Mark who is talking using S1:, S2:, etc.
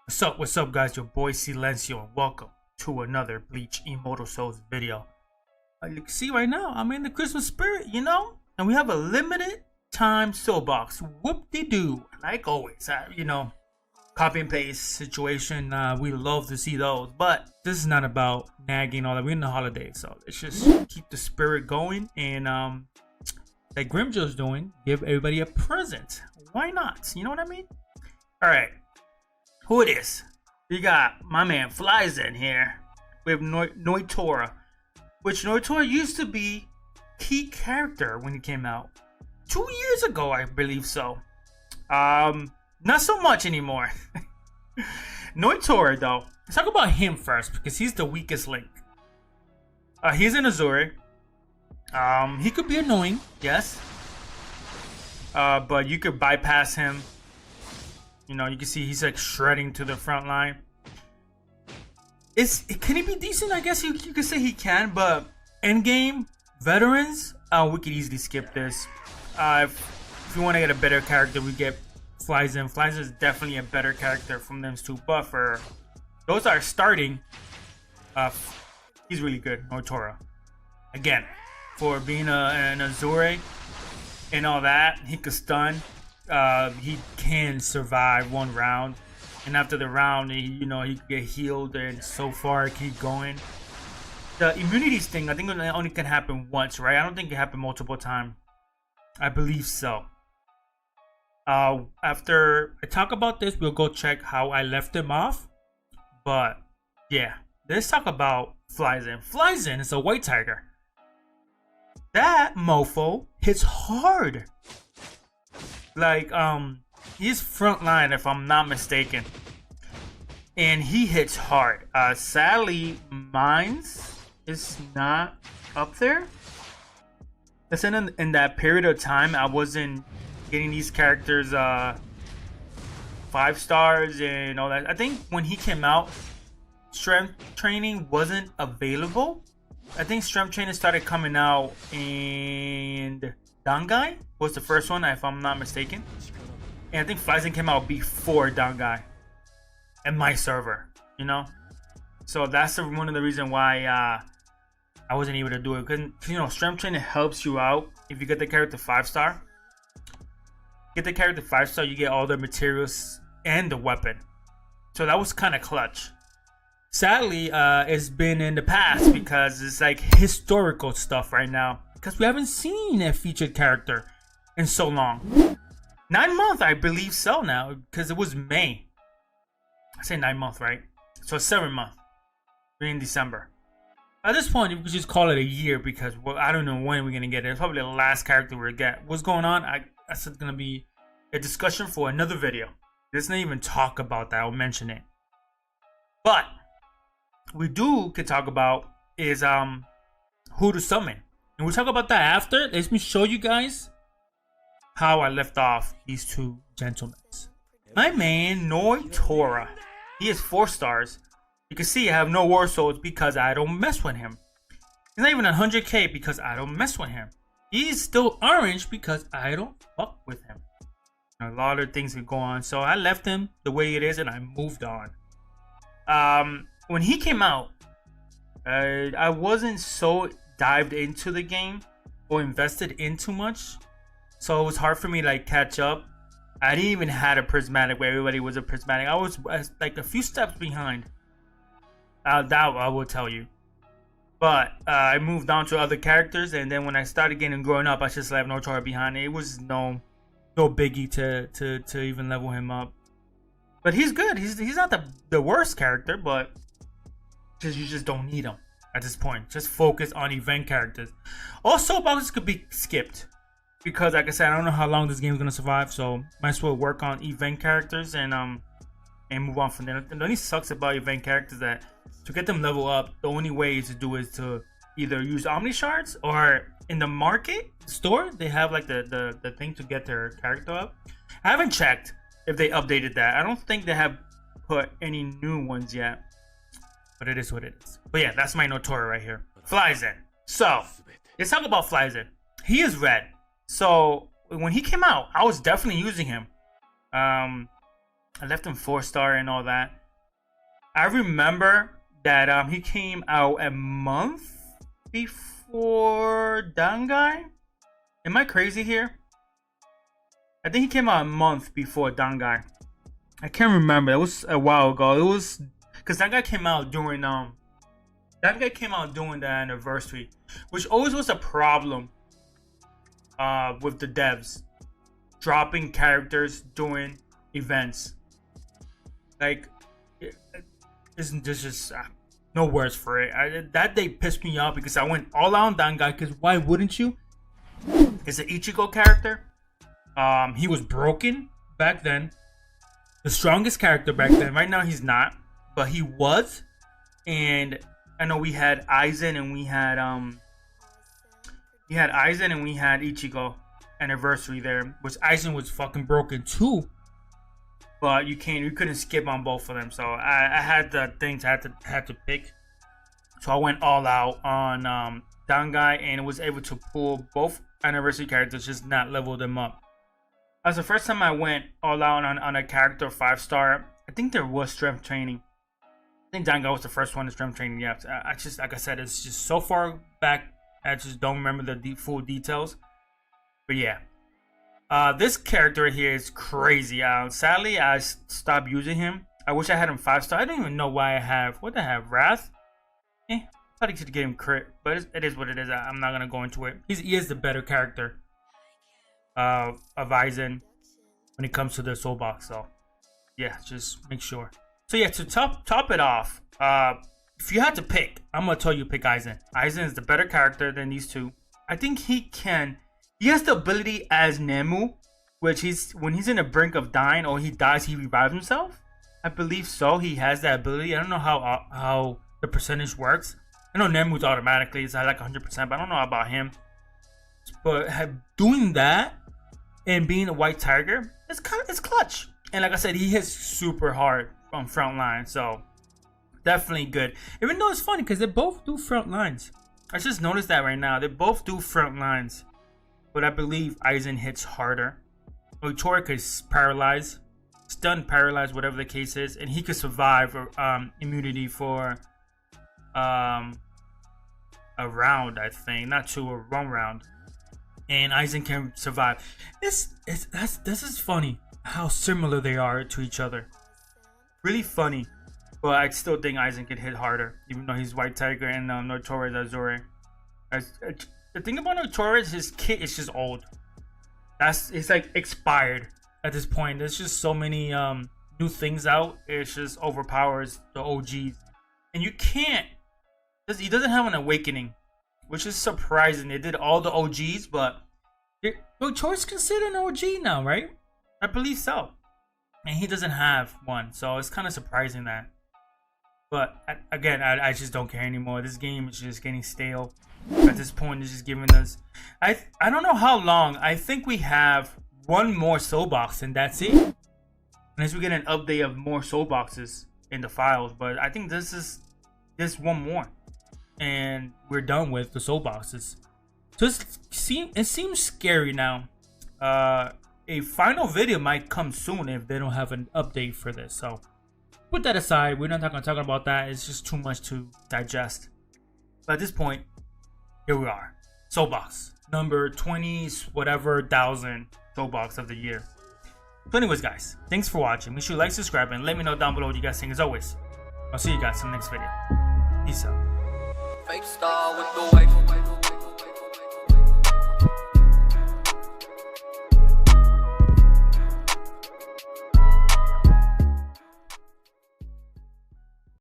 S1: What's up guys, your boy SILENZIO and welcome to another Bleach Immortal Souls video. You can see right now, I'm in the Christmas spirit, and we have a limited time soul box. Whoop-de-doo, like always, copy and paste situation. We love to see those, but this is not about nagging all that. We're in the holidays, so let's just keep the spirit going and like Grimjo's doing, give everybody a present. Why not? You know what I mean? Alright. Who it is? We got my man Aizen here with Nnoitora, which Nnoitora used to be key character when he came out 2 years ago, I believe so. Not so much anymore. Nnoitora though, let's talk about him first because he's the weakest link. He's an Azure. He could be annoying, yes. But you could bypass him. You can see he's like shredding to the front line. Can he be decent? I guess you could say he can, but endgame veterans, we could easily skip this. If you want to get a better character, we get Aizen. Aizen is definitely a better character from them two. But for those that are starting, he's really good. Nnoitora. Again, for being an Azure and all that, he could stun. He can survive one round, and after the round, he can get healed, and so far keep going. The immunities thing, I think it only can happen once, right? I don't think it can happen multiple times. I believe so. After I talk about this, we'll go check how I left him off. But yeah, let's talk about Aizen. Aizen is a white tiger. That mofo hits hard. Like, he's front line if I'm not mistaken. And he hits hard. Sadly, Mines is not up there. Listen, in that period of time, I wasn't getting these characters 5 stars and all that. I think when he came out, strength training wasn't available. I think strength training started coming out in Dangai was the first one, if I'm not mistaken. And I think Aizen came out before Dangai and my server, So that's one of the reasons why I wasn't able to do it. Because, strength training helps you out if you get the character 5-star. Get the character 5-star, you get all the materials and the weapon. So that was kind of clutch. Sadly, it's been in the past because it's like historical stuff right now. Because we haven't seen a featured character in so long. 9 months, I believe so now, because it was May. I say 9 months, right? So 7 months. We're in December. At this point, we could just call it a year because I don't know when we're going to get it. It's probably the last character we'll get. What's going on? That's going to be a discussion for another video. Let's not even talk about that. I'll mention it. But we could talk about is who to summon. And we'll talk about that after. Let me show you guys how I left off these two gentlemen. My man, Nnoitora. He is 4 stars. You can see I have no war souls because I don't mess with him. He's not even 100k because I don't mess with him. He's still orange because I don't fuck with him. A lot of things could go on. So I left him the way it is and I moved on. When he came out, I wasn't so dived into the game or invested in too much, so it was hard for me to like catch up. I didn't even have a prismatic where everybody was a prismatic. I was like a few steps behind. That I will tell you. But I moved on to other characters, and then when I started getting growing up, I just left Nnoitora behind. It was no biggie to even level him up. But he's good. He's not the worst character, but you just don't need him. At this point, just focus on event characters. Also, boxes could be skipped because, like I said, I don't know how long this game is gonna survive. So, might as well work on event characters and move on from there. The only sucks about event characters that to get them level up, the only way to do is to either use Omni Shards or in the market store they have like the thing to get their character up. I haven't checked if they updated that. I don't think they have put any new ones yet. But it is what it is. But yeah, that's my Nnoitora right here. Aizen. So, let's talk about Aizen. He is red. So, when he came out, I was definitely using him. I left him 4-star and all that. I remember that he came out a month before Dangai. Am I crazy here? I think he came out a month before Dangai. I can't remember. It was a while ago. It was because Dangai came out during the anniversary, which always was a problem with the devs dropping characters during events. Like, isn't this just no words for it? That day pissed me off because I went all out on Dangai. Because why wouldn't you? It's an Ichigo character. He was broken back then. The strongest character back then. Right now he's not, but he was. And I know we had Aizen and we had Ichigo anniversary there, which Aizen was fucking broken too. But you couldn't skip on both of them. So I had the things I had to pick. So I went all out on Dangai and was able to pull both anniversary characters, just not level them up. That was the first time I went all out on a character 5-star. I think there was strength training. I think Dangai was the first one to strength training. Yeah, I just, like I said, it's just so far back. I just don't remember the full details. But yeah, this character here is crazy. Sadly, I stopped using him. I wish I had him 5-star. I don't even know why I have. What do I have? Wrath? I thought I could get him crit, but it is what it is. I'm not gonna go into it. He is the better character of Aizen when it comes to the soul box. So yeah, just make sure. So yeah, to top it off, if you had to pick, I'm gonna tell you pick Aizen. Aizen is the better character than these two. I think he has the ability as Nemu, which when he's in the brink of dying or he dies, he revives himself. I believe so. He has that ability. I don't know how the percentage works. I know Nemu's automatically, it's like 100%, but I don't know about him. But doing that and being a white tiger, it's clutch. And like I said, he hits super hard on front line, so definitely good. Even though it's funny because they both do front lines. I just noticed that right now. They both do front lines, but I believe Aizen hits harder. Nnoitora could paralyze, stun, paralyze, whatever the case is, and he could survive immunity for a round, I think, not 2 or 1 round, and Aizen can survive. This is funny how similar they are to each other. Really funny, but I still think Aizen could hit harder, even though he's white tiger and Nnoitora is Azure. The thing about Nnoitora is his kit is just old. It's like expired at this point. There's just so many new things out. It just overpowers the OGs, and you can't. He doesn't have an awakening, which is surprising. They did all the OGs, but Nnoitora's considered an OG now, right? I believe so. And he doesn't have one, so it's kind of surprising that. But again, I just don't care anymore. This game is just getting stale. At this point, it's just giving us... I don't know how long. I think we have 1 more soul box, and that's it. Unless we get an update of more soul boxes in the files. But I think this is 1 more. And we're done with the soul boxes. So it seems scary now. A final video might come soon if they don't have an update for this. So put that aside. We're not going to talk about that. It's just too much to digest. But at this point, here we are. Soul box number 20 whatever thousand soul box of the year. So anyways, guys, thanks for watching. Make sure you like, subscribe, and let me know down below what you guys think. As always, I'll see you guys in the next video. Peace out. Fake star with the wave.